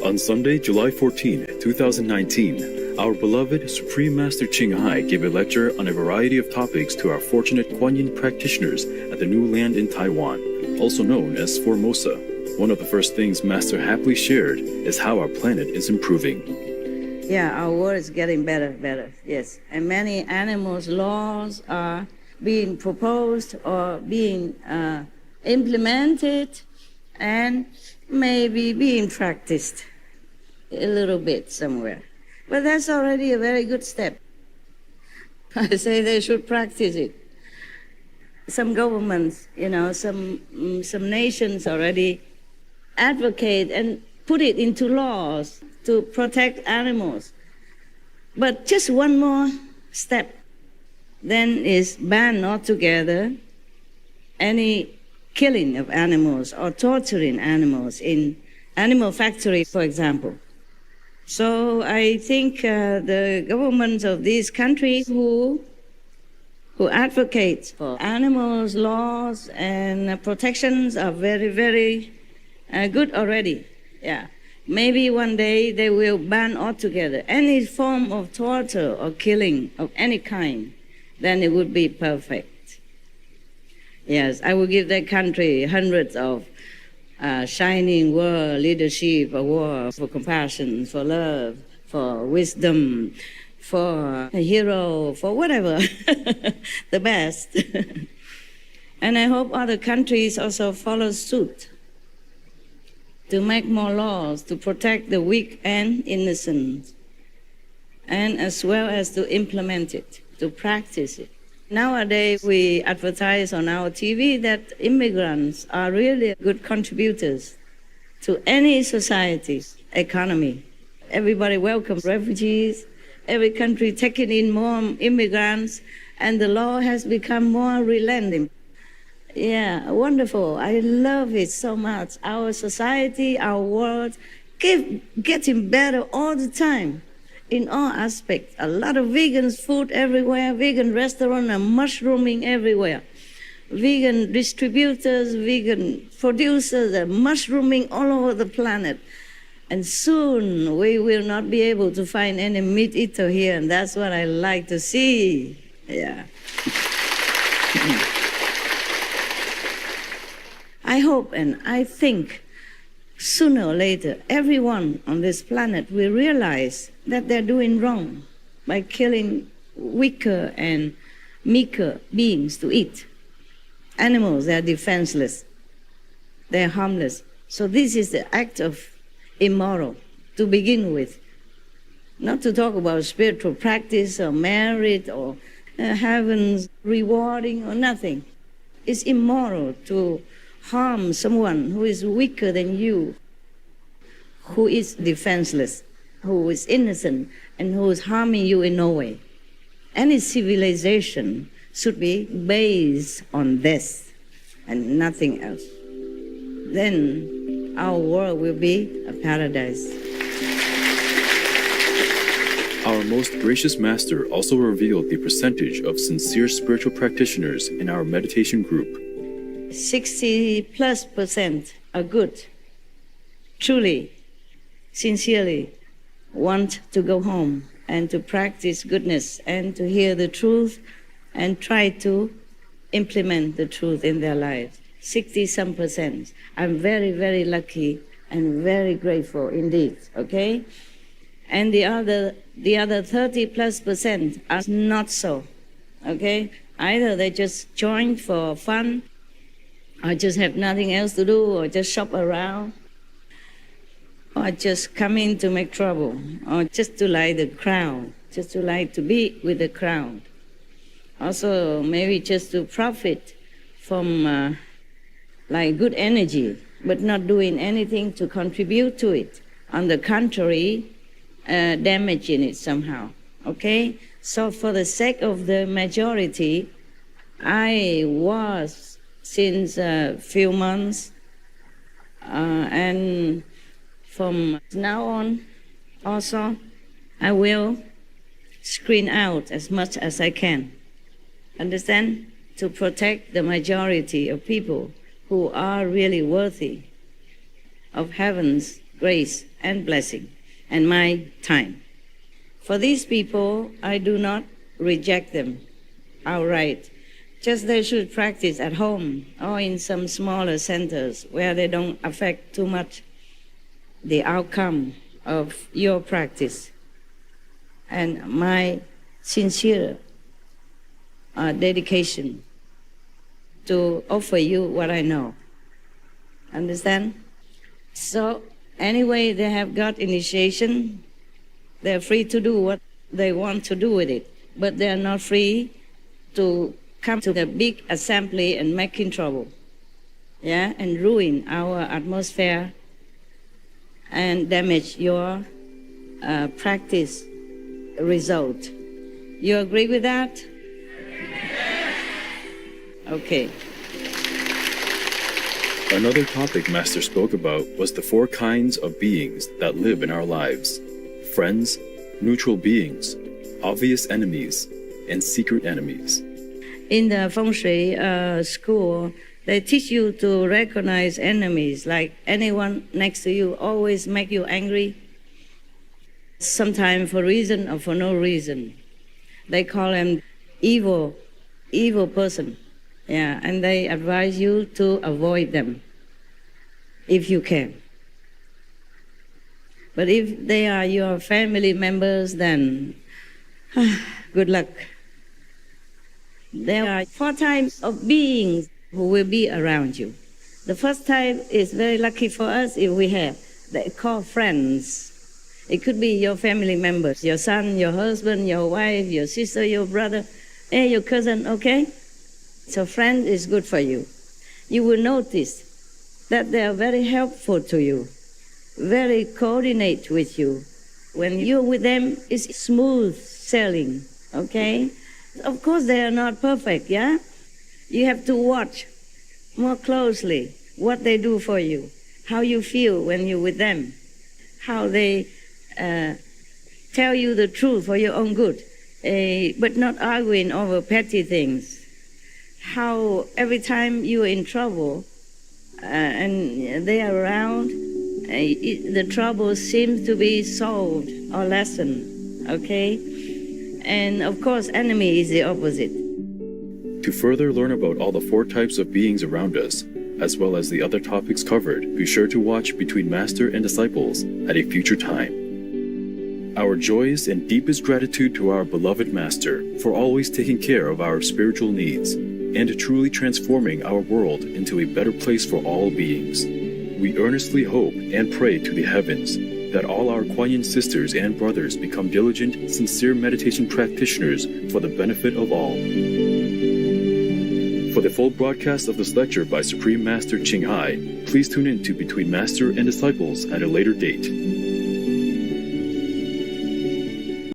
On Sunday, July 14, 2019, our beloved Supreme Master Ching gave a lecture on a variety of topics to our fortunate Kuan Yin practitioners at the new land in Taiwan, also known as Formosa. One of the first things Master happily shared is how our planet is improving. Yeah, our world is getting better, yes. And many animals' laws are being proposed or being implemented and maybe being practiced a little bit somewhere. But that's already a very good step. I say they should practice it. Some governments, some nations already advocate and put it into laws to protect animals. But just one more step, then is ban altogether any killing of animals or torturing animals in animal factories, for example. So I think the governments of these countries who advocate for animals' laws and protections are very, very good already. Yeah. Maybe one day they will ban altogether any form of torture or killing of any kind. Then it would be perfect. Yes, I will give that country hundreds of shining world leadership awards for compassion, for love, for wisdom, for a hero, for whatever, the best. And I hope other countries also follow suit to make more laws to protect the weak and innocent, and as well as to implement it, to practice it. Nowadays, we advertise on our TV that immigrants are really good contributors to any society's economy. Everybody welcomes refugees, every country taking in more immigrants, and the law has become more relenting. Yeah, wonderful. I love it so much. Our society, our world, getting better all the time in all aspects. A lot of vegan food everywhere, vegan restaurants are mushrooming everywhere. Vegan distributors, vegan producers are mushrooming all over the planet. And soon we will not be able to find any meat eater here, and that's what I like to see. Yeah. I hope and I think sooner or later everyone on this planet will realize that they're doing wrong by killing weaker and meeker beings to eat. Animals, they're defenseless, they're harmless. So this is the act of immoral to begin with. Not to talk about spiritual practice or merit or heaven's rewarding or nothing. It's immoral to harm someone who is weaker than you, who is defenseless, who is innocent, and who is harming you in no way. Any civilization should be based on this and nothing else. Then our world will be a paradise. Our most gracious Master also revealed the percentage of sincere spiritual practitioners in our meditation group. 60+% are good, truly, sincerely want to go home and to practice goodness and to hear the truth and try to implement the truth in their lives. 60-some%. I'm very, very lucky and very grateful indeed, okay? And the other 30+% are not so, okay? Either they just joined for fun, or just have nothing else to do, or just shop around, or just come in to make trouble, or just to like the crowd, just to like to be with the crowd. Also, maybe just to profit from like good energy, but not doing anything to contribute to it. On the contrary, damaging it somehow, okay? So for the sake of the majority, I was since a few months, and from now on also, I will screen out as much as I can. Understand? To protect the majority of people who are really worthy of heaven's grace and blessing and my time. For these people, I do not reject them outright. Just they should practice at home or in some smaller centers where they don't affect too much the outcome of your practice. And my sincere dedication to offer you what I know. Understand? So anyway, they have got initiation. They're free to do what they want to do with it, but they're not free to come to the big assembly and making trouble, yeah, and ruin our atmosphere and damage your practice result. You agree with that? Okay. Another topic Master spoke about was the 4 kinds of beings that live in our lives: friends, neutral beings, obvious enemies, and secret enemies. In the Feng Shui school, they teach you to recognize enemies, like anyone next to you always make you angry, sometimes for reason or for no reason. They call them evil person. Yeah, and they advise you to avoid them if you can. But if they are your family members, then good luck. There are 4 types of beings who will be around you. The first type is very lucky for us if we have. They call friends. It could be your family members, your son, your husband, your wife, your sister, your brother, your cousin, okay? So friend is good for you. You will notice that they are very helpful to you, very coordinate with you. When you're with them, it's smooth sailing, okay? Of course, they are not perfect, yeah? You have to watch more closely what they do for you, how you feel when you're with them, how they tell you the truth for your own good, but not arguing over petty things. How every time you're in trouble and they are around, the trouble seems to be solved or lessened, okay? And of course, enemy is the opposite. To further learn about all the 4 types of beings around us, as well as the other topics covered, be sure to watch Between Master and Disciples at a future time. Our joys and deepest gratitude to our beloved Master for always taking care of our spiritual needs and truly transforming our world into a better place for all beings. We earnestly hope and pray to the heavens that all our Kuan Yin sisters and brothers become diligent, sincere meditation practitioners for the benefit of all. For the full broadcast of this lecture by Supreme Master Ching, please tune in to Between Master and Disciples at a later date.